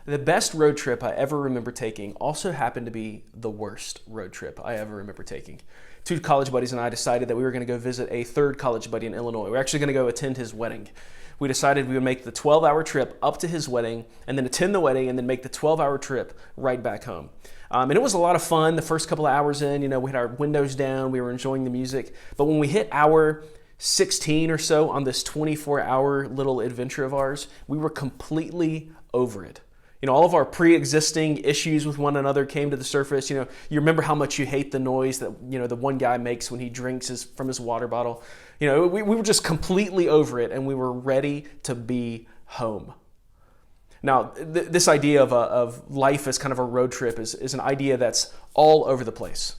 The best road trip I ever remember taking also happened to be the worst road trip I ever remember taking. Two college buddies and I decided that we were going to go visit a third college buddy in Illinois. We're actually going to go attend his wedding. We decided we would make the 12-hour trip up to his wedding and then attend the wedding and then make the 12-hour trip right back home. And it was a lot of fun the first couple of hours in. We had our windows down, we were enjoying the music. But when we hit hour 16 or so on this 24-hour little adventure of ours, we were completely over it. All of our pre-existing issues with one another came to the surface. You remember how much you hate the noise that, the one guy makes when he drinks from his water bottle. We were just completely over it, and we were ready to be home. Now, this idea of life as kind of a road trip is an idea that's all over the place.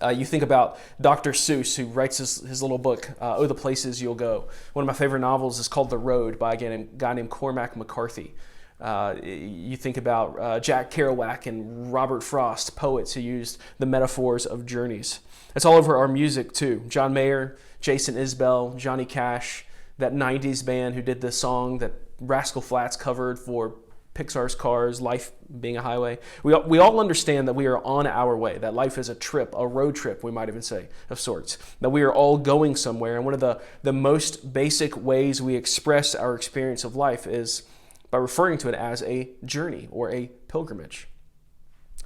You think about Dr. Seuss, who writes his little book, Oh, the Places You'll Go. One of my favorite novels is called The Road by a guy named Cormac McCarthy. You think about Jack Kerouac and Robert Frost, poets who used the metaphors of journeys. It's all over our music too. John Mayer, Jason Isbell, Johnny Cash, that 90s band who did the song that Rascal Flatts covered for Pixar's Cars, Life Being a Highway. We all understand that we are on our way, that life is a trip, a road trip, we might even say, of sorts. That we are all going somewhere, and one of the most basic ways we express our experience of life is by referring to it as a journey or a pilgrimage.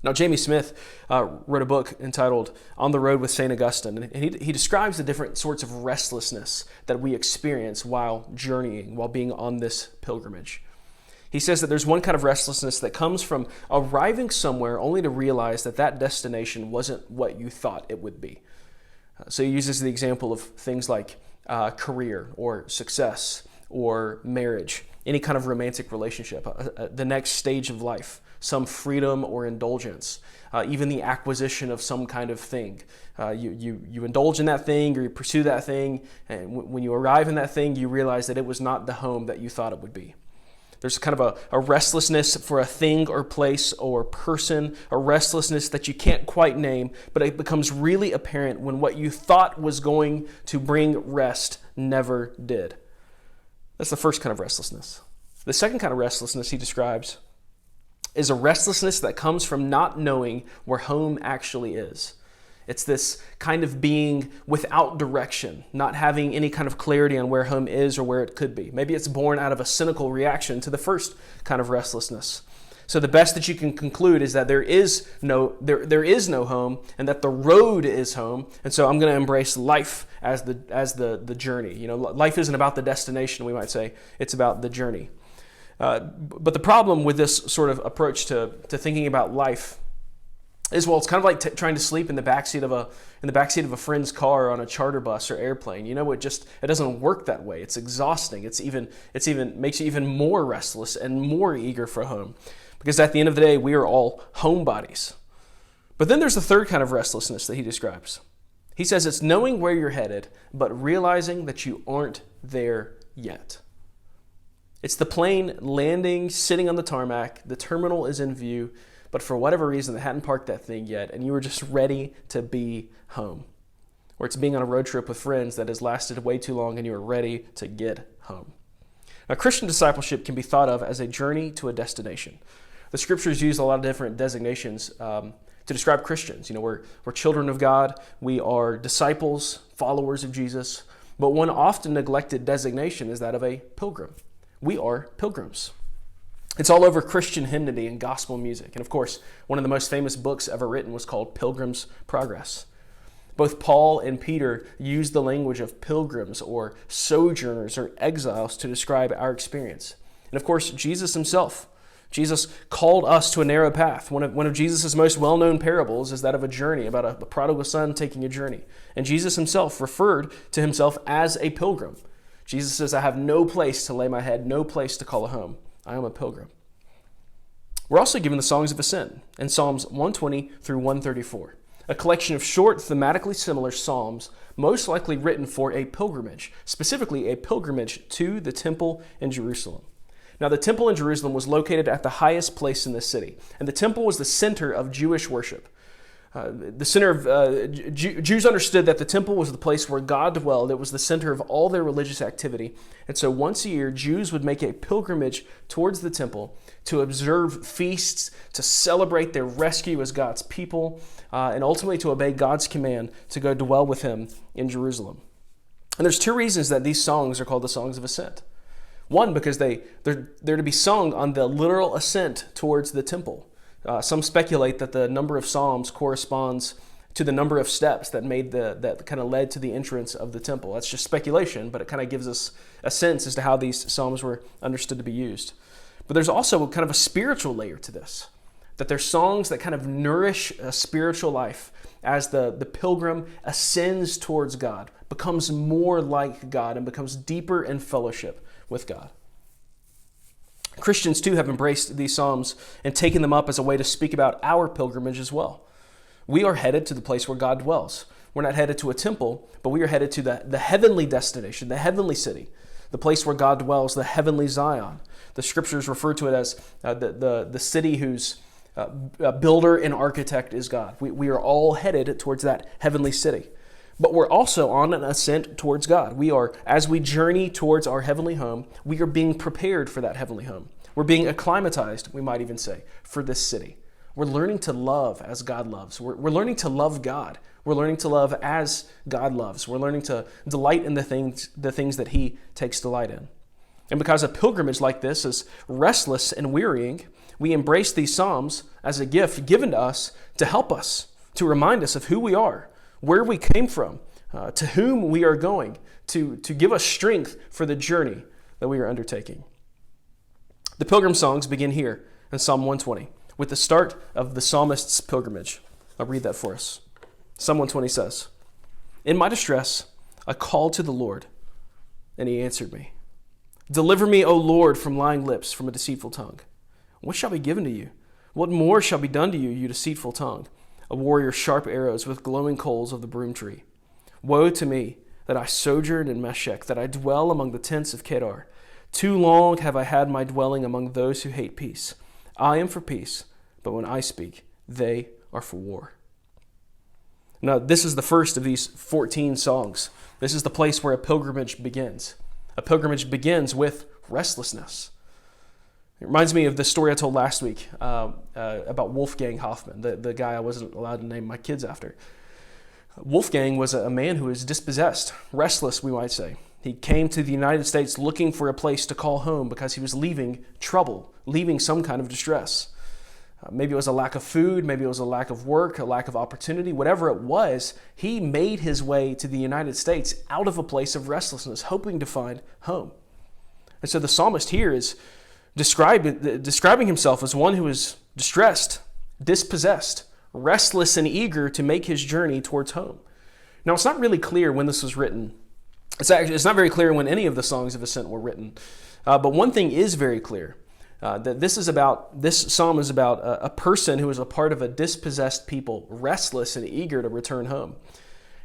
Now, Jamie Smith wrote a book entitled On the Road with St. Augustine, and he describes the different sorts of restlessness that we experience while journeying, while being on this pilgrimage. He says that there's one kind of restlessness that comes from arriving somewhere only to realize that that destination wasn't what you thought it would be. So he uses the example of things like career or success or marriage, any kind of romantic relationship, the next stage of life, some freedom or indulgence, even the acquisition of some kind of thing. You indulge in that thing or you pursue that thing, and when you arrive in that thing, you realize that it was not the home that you thought it would be. There's kind of a restlessness for a thing or place or person, a restlessness that you can't quite name, but it becomes really apparent when what you thought was going to bring rest never did. That's the first kind of restlessness. The second kind of restlessness he describes is a restlessness that comes from not knowing where home actually is. It's this kind of being without direction, not having any kind of clarity on where home is or where it could be. Maybe it's born out of a cynical reaction to the first kind of restlessness. So the best that you can conclude is that there is no home, and that the road is home. And so I'm going to embrace life as the journey. Life isn't about the destination, we might say. It's about the journey. But the problem with this sort of approach to thinking about life is, well, it's kind of like trying to sleep in the backseat of a friend's car on a charter bus or airplane. It doesn't work that way. It's exhausting. It's even makes you even more restless and more eager for home. Because at the end of the day, we are all homebodies. But then there's the third kind of restlessness that he describes. He says it's knowing where you're headed, but realizing that you aren't there yet. It's the plane landing, sitting on the tarmac, the terminal is in view, but for whatever reason, they hadn't parked that thing yet, and you were just ready to be home. Or it's being on a road trip with friends that has lasted way too long, and you are ready to get home. Now, Christian discipleship can be thought of as a journey to a destination. The scriptures use a lot of different designations to describe Christians. We're children of God, we are disciples, followers of Jesus, but one often neglected designation is that of a pilgrim. We are pilgrims. It's all over Christian hymnody and gospel music. And of course, one of the most famous books ever written was called Pilgrim's Progress. Both Paul and Peter used the language of pilgrims or sojourners or exiles to describe our experience. And of course, Jesus himself. Jesus called us to a narrow path. One of Jesus' most well-known parables is that of a journey, about a prodigal son taking a journey. And Jesus himself referred to himself as a pilgrim. Jesus says, I have no place to lay my head, no place to call a home. I am a pilgrim. We're also given the songs of ascent in Psalms 120 through 134, a collection of short, thematically similar psalms, most likely written for a pilgrimage, specifically a pilgrimage to the temple in Jerusalem. Now, the temple in Jerusalem was located at the highest place in the city, and the temple was the center of Jewish worship. Jews understood that the temple was the place where God dwelled. It was the center of all their religious activity. And so once a year, Jews would make a pilgrimage towards the temple to observe feasts, to celebrate their rescue as God's people, and ultimately to obey God's command to go dwell with him in Jerusalem. And there's two reasons that these songs are called the Songs of Ascent. One, because they're to be sung on the literal ascent towards the temple. Some speculate that the number of psalms corresponds to the number of steps that kind of led to the entrance of the temple. That's just speculation, but it kind of gives us a sense as to how these psalms were understood to be used. But there's also kind of a spiritual layer to this, that they're songs that kind of nourish a spiritual life as the pilgrim ascends towards God, becomes more like God, and becomes deeper in fellowship with God. Christians too have embraced these psalms and taken them up as a way to speak about our pilgrimage as well. We are headed to the place where God dwells. We're not headed to a temple, but we are headed to the heavenly destination, the heavenly city, the place where God dwells, the heavenly Zion. The scriptures refer to it as the city whose builder and architect is God. We are all headed towards that heavenly city. But we're also on an ascent towards God. As we journey towards our heavenly home, we are being prepared for that heavenly home. We're being acclimatized, we might even say, for this city. We're learning to love as God loves. We're learning to love God. We're learning to love as God loves. We're learning to delight in the things that he takes delight in. And because a pilgrimage like this is restless and wearying, we embrace these psalms as a gift given to us to help us, to remind us of who we are, where we came from, to whom we are going, to give us strength for the journey that we are undertaking. The pilgrim songs begin here in Psalm 120 with the start of the psalmist's pilgrimage. I'll read that for us. Psalm 120 says, "In my distress, I called to the Lord, and he answered me. Deliver me, O Lord, from lying lips, from a deceitful tongue. What shall be given to you? What more shall be done to you, you deceitful tongue? A warrior's sharp arrows with glowing coals of the broom tree. Woe to me that I sojourn in Meshech, that I dwell among the tents of Kedar. Too long have I had my dwelling among those who hate peace. I am for peace, but when I speak, they are for war." Now, this is the first of these 14 songs. This is the place where a pilgrimage begins. A pilgrimage begins with restlessness. It reminds me of the story I told last week about Wolfgang Hoffman, the guy I wasn't allowed to name my kids after. Wolfgang was a man who was dispossessed, restless, we might say. He came to the United States looking for a place to call home because he was leaving trouble, leaving some kind of distress. Maybe it was a lack of food, maybe it was a lack of work, a lack of opportunity, whatever it was, he made his way to the United States out of a place of restlessness, hoping to find home. And so the psalmist here is describing himself as one who is distressed, dispossessed, restless, and eager to make his journey towards home. Now, it's not really clear when this was written. It's not very clear when any of the songs of ascent were written. But one thing is very clear, that this psalm is about a person who is a part of a dispossessed people, restless and eager to return home.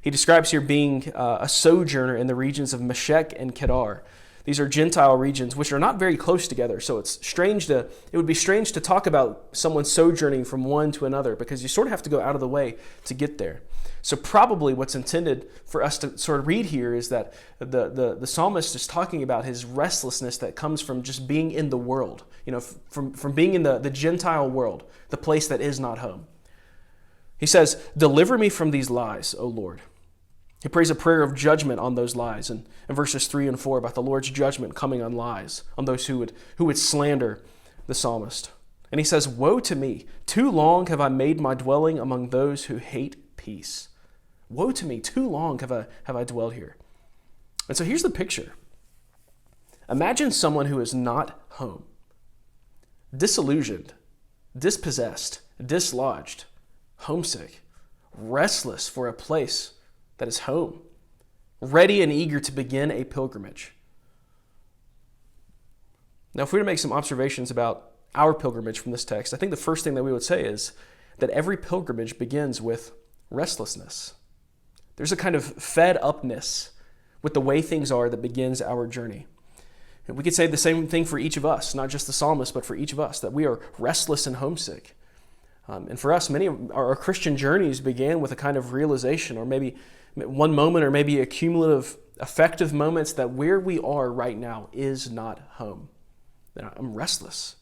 He describes here being a sojourner in the regions of Meshech and Kedar. These are Gentile regions which are not very close together, so it would be strange to talk about someone sojourning from one to another because you sort of have to go out of the way to get there. So probably what's intended for us to sort of read here is that the psalmist is talking about his restlessness that comes from just being in the world, from being in the Gentile world, the place that is not home. He says, "Deliver me from these lies, O Lord." He prays a prayer of judgment on those lies in verses 3 and 4 about the Lord's judgment coming on lies, on those who would slander the psalmist. And he says, "Woe to me! Too long have I made my dwelling among those who hate peace." Woe to me! Too long have I dwelled here. And so here's the picture. Imagine someone who is not home, disillusioned, dispossessed, dislodged, homesick, restless for a place that is home, ready and eager to begin a pilgrimage. Now, if we were to make some observations about our pilgrimage from this text, I think the first thing that we would say is that every pilgrimage begins with restlessness. There's a kind of fed upness with the way things are that begins our journey. And we could say the same thing for each of us, not just the psalmist, but for each of us, that we are restless and homesick. And for us, many of our Christian journeys began with a kind of realization, or maybe one moment, or maybe a cumulative effective moments that where we are right now is not home. That I'm restless.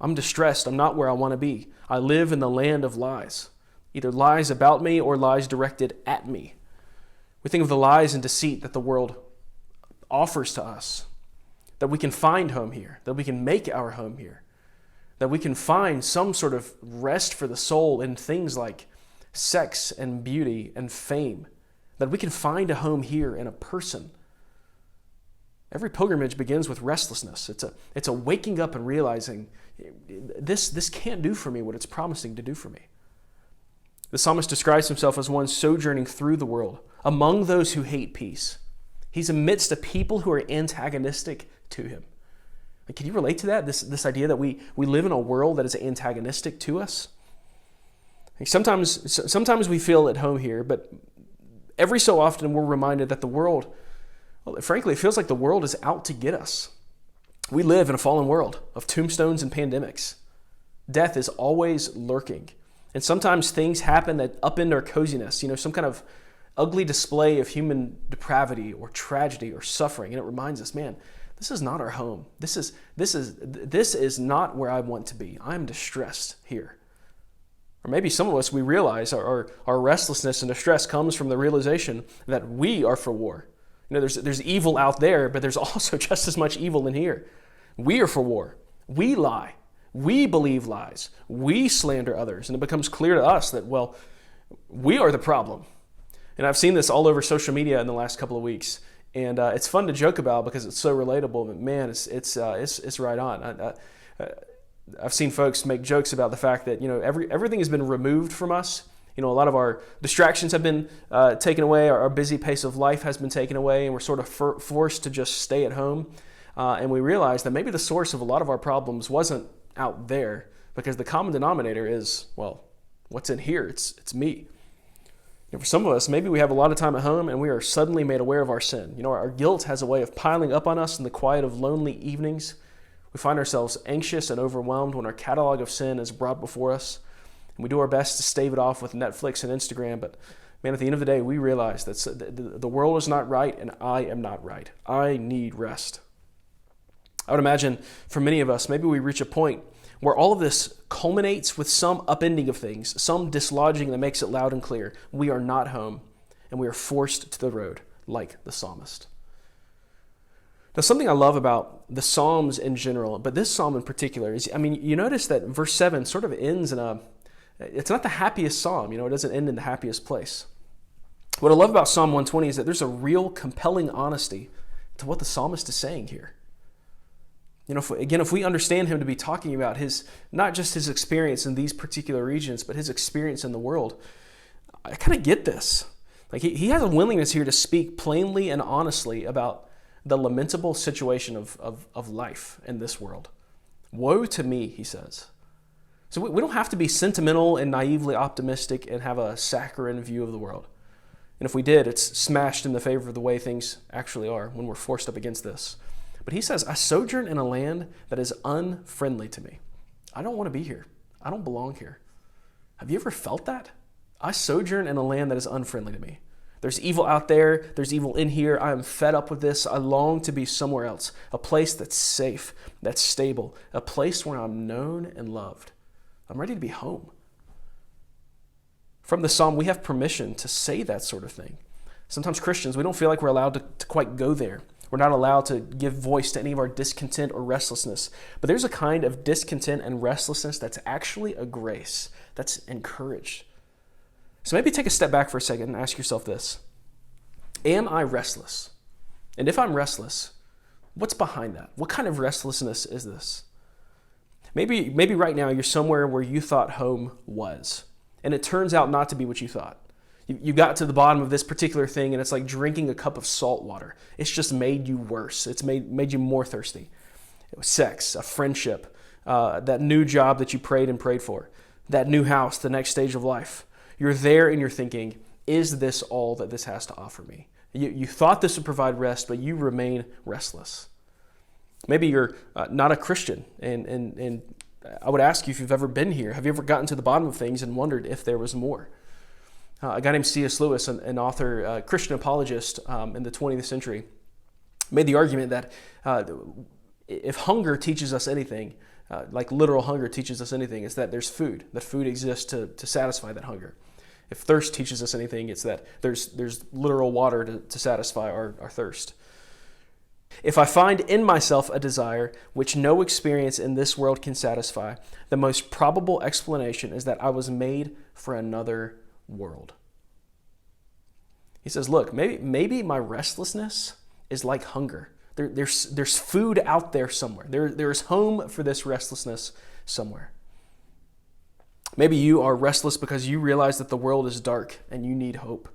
I'm distressed. I'm not where I want to be. I live in the land of lies, either lies about me or lies directed at me. We think of the lies and deceit that the world offers to us, that we can find home here, that we can make our home here, that we can find some sort of rest for the soul in things like sex and beauty and fame, that we can find a home here in a person. Every pilgrimage begins with restlessness. It's a waking up and realizing this can't do for me what it's promising to do for me. The psalmist describes himself as one sojourning through the world, among those who hate peace. He's amidst a people who are antagonistic to him. Like, can you relate to that? This idea that we live in a world that is antagonistic to us? Like, sometimes we feel at home here, but every so often we're reminded that the world, well, frankly, it feels like the world is out to get us. We live in a fallen world of tombstones and pandemics. Death is always lurking. And sometimes things happen that upend our coziness, some kind of ugly display of human depravity or tragedy or suffering. And it reminds us, man, this is not our home. This is not where I want to be. I'm distressed here. Or maybe some of us, we realize our restlessness and distress comes from the realization that we are for war. There's evil out there, but there's also just as much evil in here. We are for war. We lie. We believe lies. We slander others. And it becomes clear to us that, well, we are the problem. And I've seen this all over social media in the last couple of weeks, and it's fun to joke about because it's so relatable. But man, it's right on. I've seen folks make jokes about the fact that everything has been removed from us. A lot of our distractions have been taken away. Our busy pace of life has been taken away, and we're sort of forced to just stay at home. And we realize that maybe the source of a lot of our problems wasn't out there, because the common denominator is, well, what's in here? It's me. For some of us, maybe we have a lot of time at home and we are suddenly made aware of our sin. Our guilt has a way of piling up on us in the quiet of lonely evenings. We find ourselves anxious and overwhelmed when our catalog of sin is brought before us. And we do our best to stave it off with Netflix and Instagram. But man, at the end of the day, we realize that the world is not right and I am not right. I need rest. I would imagine for many of us, maybe we reach a point where all of this culminates with some upending of things, some dislodging that makes it loud and clear. We are not home, and we are forced to the road, like the psalmist. Now, something I love about the Psalms in general, but this psalm in particular, is, you notice that verse 7 sort of ends it's not the happiest psalm, it doesn't end in the happiest place. What I love about Psalm 120 is that there's a real compelling honesty to what the psalmist is saying here. If we understand him to be talking about not just his experience in these particular regions, but his experience in the world, I kind of get this. Like he has a willingness here to speak plainly and honestly about the lamentable situation of life in this world. Woe to me, he says. So we don't have to be sentimental and naively optimistic and have a saccharine view of the world. And if we did, it's smashed in the favor of the way things actually are when we're forced up against this. But he says, I sojourn in a land that is unfriendly to me. I don't want to be here. I don't belong here. Have you ever felt that? I sojourn in a land that is unfriendly to me. There's evil out there. There's evil in here. I am fed up with this. I long to be somewhere else, a place that's safe, that's stable, a place where I'm known and loved. I'm ready to be home. From the psalm, we have permission to say that sort of thing. Sometimes Christians, we don't feel like we're allowed to quite go there. We're not allowed to give voice to any of our discontent or restlessness. But there's a kind of discontent and restlessness that's actually a grace, that's encouraged. So maybe take a step back for a second and ask yourself this. Am I restless? And if I'm restless, what's behind that? What kind of restlessness is this? Maybe right now you're somewhere where you thought home was, and it turns out not to be what you thought. You got to the bottom of this particular thing, and it's like drinking a cup of salt water. It's just made you worse. It's made you more thirsty. It was sex, a friendship, that new job that you prayed for, that new house, the next stage of life. You're there and you're thinking, is this all that this has to offer me? You thought this would provide rest, but you remain restless. Maybe you're not a Christian, and I would ask you if you've ever been here. Have you ever gotten to the bottom of things and wondered if there was more? A guy named C.S. Lewis, an author, Christian apologist in the 20th century, made the argument that if hunger teaches us anything, like literal hunger teaches us anything, it's that there's food, that food exists to satisfy that hunger. If thirst teaches us anything, it's that there's literal water to satisfy our thirst. If I find in myself a desire which no experience in this world can satisfy, the most probable explanation is that I was made for another world. He says, look, maybe my restlessness is like hunger. There's food out there somewhere. There's home for this restlessness somewhere. Maybe you are restless because you realize that the world is dark and you need hope.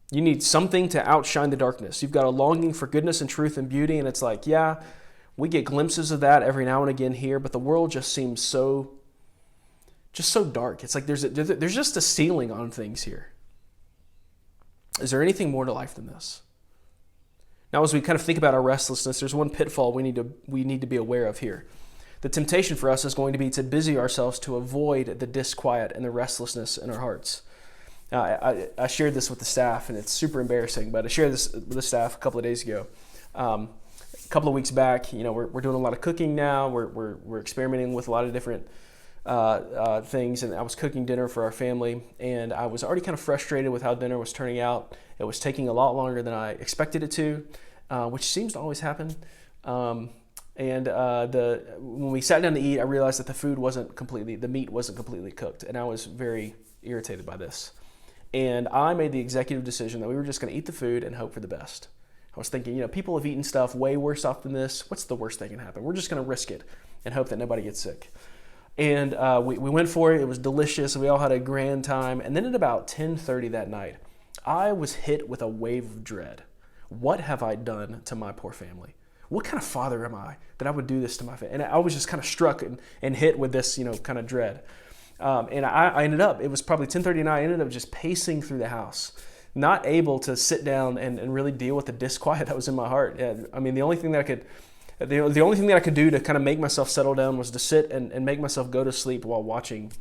You need something to outshine the darkness. You've got a longing for goodness and truth and beauty, and it's like, yeah, we get glimpses of that every now and again here, but the world just seems so dark. It's like there's just a ceiling on things here. Is there anything more to life than this? Now, as we kind of think about our restlessness, there's one pitfall we need to be aware of here. The temptation for us is going to be to busy ourselves to avoid the disquiet and the restlessness in our hearts. I shared this with the staff, and it's super embarrassing, but I shared this with the staff a couple of days ago. A couple of weeks back, we're doing a lot of cooking now. We're experimenting with a lot of different things, and I was cooking dinner for our family, and I was already kind of frustrated with how dinner was turning out. It was taking a lot longer than I expected it to, which seems to always happen. When we sat down to eat, I realized that the meat wasn't completely cooked, and I was very irritated by this. And I made the executive decision that we were just going to eat the food and hope for the best. I was thinking, people have eaten stuff way worse off than this. What's the worst that can happen? We're just going to risk it and hope that nobody gets sick. And we went for it. It was delicious. We all had a grand time. And then at about 10:30 that night, I was hit with a wave of dread. What have I done to my poor family? What kind of father am I that I would do this to my family? And I was just kind of struck and hit with this, kind of dread. And I ended up, it was probably 10:30 at night, I ended up just pacing through the house, not able to sit down and really deal with the disquiet that was in my heart. I mean, the only thing that I could do to kind of make myself settle down was to sit and make myself go to sleep while watching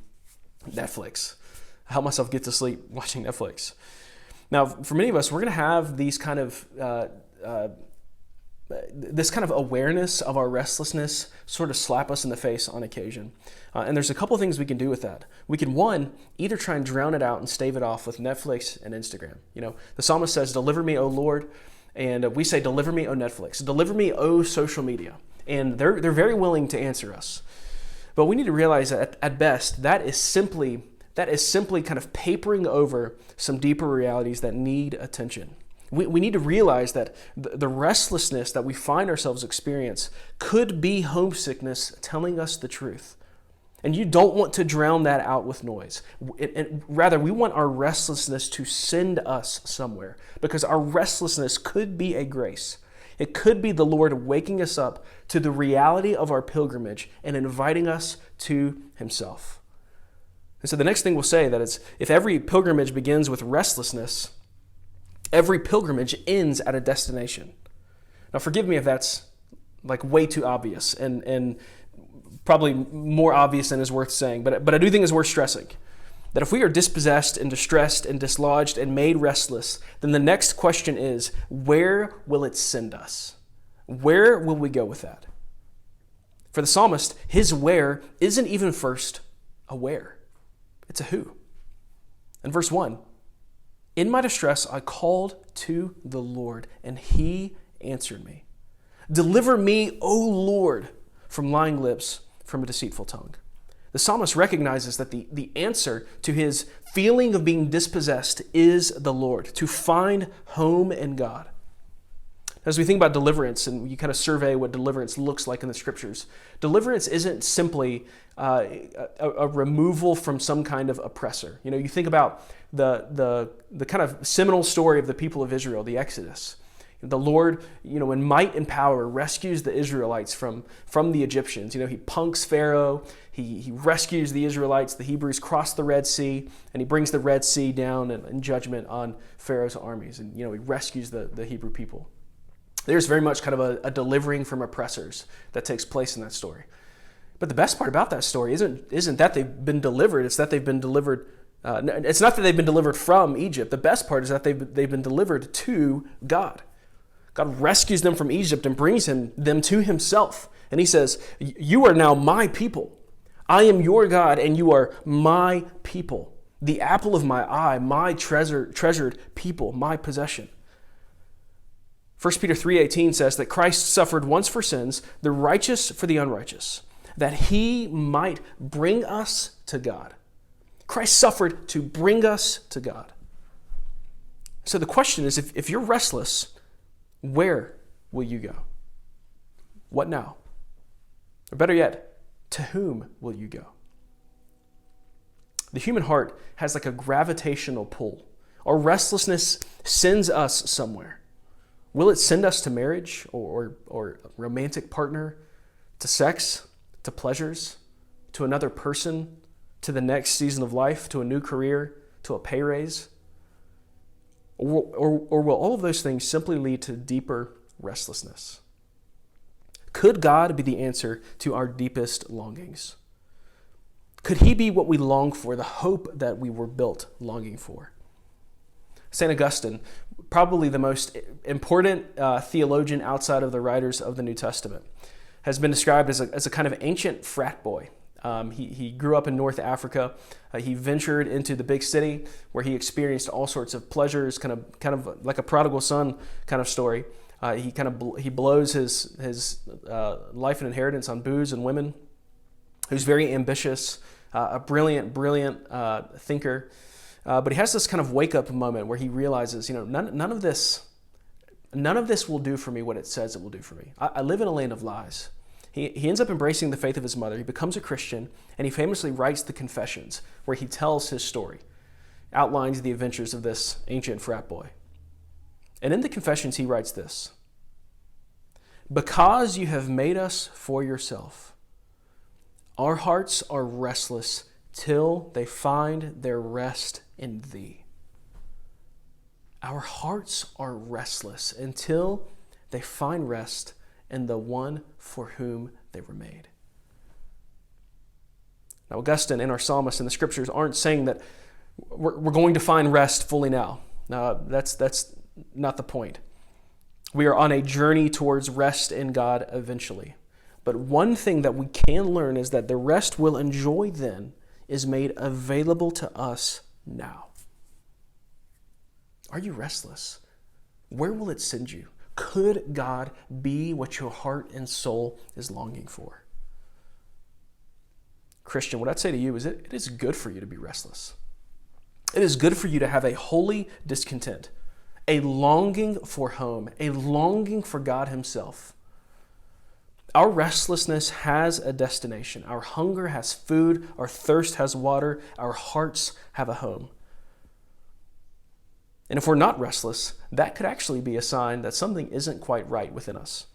Netflix. Help myself get to sleep watching Netflix. Now, for many of us, we're going to have these kind of this kind of awareness of our restlessness sort of slap us in the face on occasion. And there's a couple of things we can do with that. We can, one, either try and drown it out and stave it off with Netflix and Instagram. The psalmist says, "Deliver me, O Lord." And we say, "Deliver me, O Netflix. Deliver me, O social media." And they're very willing to answer us. But we need to realize that at best, that is simply kind of papering over some deeper realities that need attention. We need to realize that the restlessness that we find ourselves experience could be homesickness telling us the truth. And you don't want to drown that out with noise. Rather, we want our restlessness to send us somewhere, because our restlessness could be a grace. It could be the Lord waking us up to the reality of our pilgrimage and inviting us to Himself. And so the next thing we'll say that is, if every pilgrimage begins with restlessness, every pilgrimage ends at a destination. Now, forgive me if that's like way too obvious and probably more obvious than is worth saying, but I do think it's worth stressing. That if we are dispossessed and distressed and dislodged and made restless, then the next question is, where will it send us? Where will we go with that? For the psalmist, his where isn't even first a where. It's a who. In verse 1, "In my distress I called to the Lord, and He answered me. Deliver me, O Lord, from lying lips, from a deceitful tongue." The psalmist recognizes that the answer to his feeling of being dispossessed is the Lord, to find home in God. As we think about deliverance, and you kind of survey what deliverance looks like in the Scriptures, deliverance isn't simply a removal from some kind of oppressor. You think about the kind of seminal story of the people of Israel, the Exodus. The Lord, in might and power, rescues the Israelites from the Egyptians. He punks Pharaoh. He rescues the Israelites. The Hebrews cross the Red Sea, and He brings the Red Sea down in judgment on Pharaoh's armies. And, He rescues the Hebrew people. There's very much kind of a delivering from oppressors that takes place in that story. But the best part about that story isn't that they've been delivered. It's that they've been delivered. It's not that they've been delivered from Egypt. The best part is that they've been delivered to God. God rescues them from Egypt and brings them to himself. And he says, you are now my people. I am your God and you are my people. The apple of my eye, my treasured people, my possession. 1 Peter 3:18 says that Christ suffered once for sins, the righteous for the unrighteous, that he might bring us to God. Christ suffered to bring us to God. So the question is, if you're restless, where will you go? What now? Or better yet, to whom will you go? The human heart has like a gravitational pull. Our restlessness sends us somewhere. Will it send us to marriage or romantic partner, to sex, to pleasures, to another person, to the next season of life, to a new career, to a pay raise? Or will all of those things simply lead to deeper restlessness? Could God be the answer to our deepest longings? Could he be what we long for, the hope that we were built longing for? St. Augustine, probably the most important theologian outside of the writers of the New Testament, has been described as a kind of ancient frat boy. He grew up in North Africa. He ventured into the big city where he experienced all sorts of pleasures, kind of like a prodigal son kind of story. He blows his life and inheritance on booze and women. He was very ambitious, a brilliant thinker. But he has this kind of wake-up moment where he realizes, none of this will do for me what it says it will do for me. I live in a land of lies. He ends up embracing the faith of his mother. He becomes a Christian, and he famously writes the Confessions, where he tells his story, outlines the adventures of this ancient frat boy. And in the Confessions, he writes this: "Because you have made us for yourself, our hearts are restless till they find their rest in thee." Our hearts are restless until they find rest in the one for whom they were made. Now, Augustine and our psalmists in the scriptures aren't saying that we're going to find rest fully now. That's not the point. We are on a journey towards rest in God eventually. But one thing that we can learn is that the rest we'll enjoy then is made available to us now. Are you restless? Where will it send you? Could God be what your heart and soul is longing for? Christian, what I'd say to you is it is good for you to be restless. It is good for you to have a holy discontent, a longing for home, a longing for God himself. Our restlessness has a destination. Our hunger has food. Our thirst has water. Our hearts have a home. And if we're not restless, that could actually be a sign that something isn't quite right within us.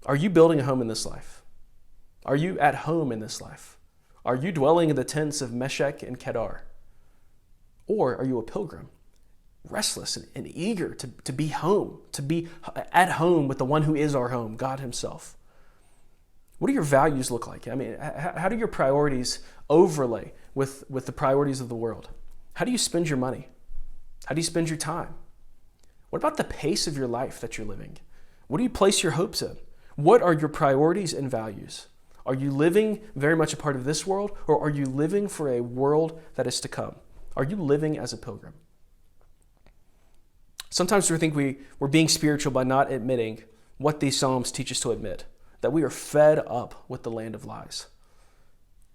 Are you building a home in this life? Are you at home in this life? Are you dwelling in the tents of Meshech and Kedar? Or are you a pilgrim, restless and eager to be home, to be at home with the one who is our home, God himself? What do your values look like? I mean, how do your priorities overlay with the priorities of the world? How do you spend your money? How do you spend your time? What about the pace of your life that you're living? What do you place your hopes in? What are your priorities and values? Are you living very much a part of this world, or are you living for a world that is to come? Are you living as a pilgrim? Sometimes we think we're being spiritual by not admitting what these Psalms teach us to admit, that we are fed up with the land of lies.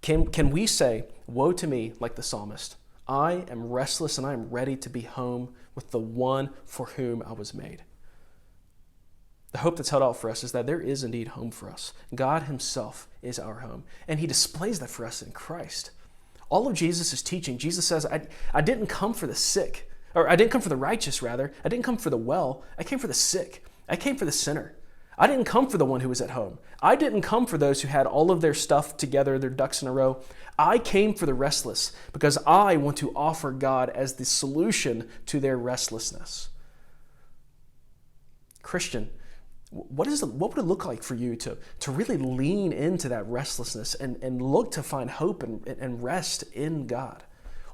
Can we say, woe to me, like the psalmist, I am restless and I am ready to be home with the one for whom I was made? The hope that's held out for us is that there is indeed home for us. God himself is our home, and he displays that for us in Christ. All of Jesus' teaching, Jesus says, I didn't come for the sick, or I didn't come for the righteous, rather. I didn't come for the well. I came for the sick. I came for the sinner. I didn't come for the one who was at home. I didn't come for those who had all of their stuff together, their ducks in a row. I came for the restless because I want to offer God as the solution to their restlessness. Christian, what would it look like for you to really lean into that restlessness and look to find hope and rest in God?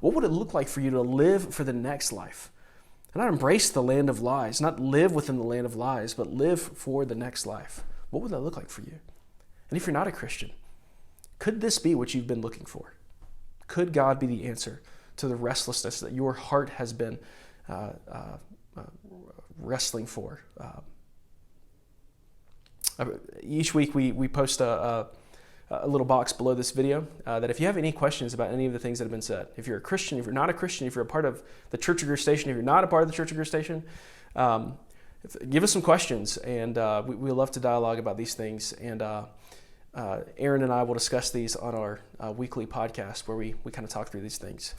What would it look like for you to live for the next life? and not embrace the land of lies, not live within the land of lies, but live for the next life? What would that look like for you? And if you're not a Christian, could this be what you've been looking for? Could God be the answer to the restlessness that your heart has been wrestling for? Each week we post a little box below this video that if you have any questions about any of the things that have been said, if you're a Christian, if you're not a Christian, if you're a part of the Church of Greer Station, if you're not a part of the Church of Greer Station, give us some questions, and we love to dialogue about these things. And Aaron and I will discuss these on our weekly podcast where we kind of talk through these things.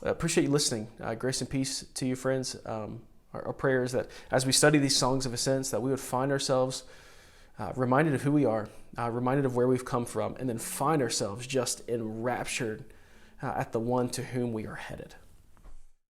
Appreciate you listening. Grace and peace to you, friends. Our prayer is that as we study these songs of ascents, that we would find ourselves reminded of who we are, reminded of where we've come from, and then find ourselves just enraptured at the one to whom we are headed.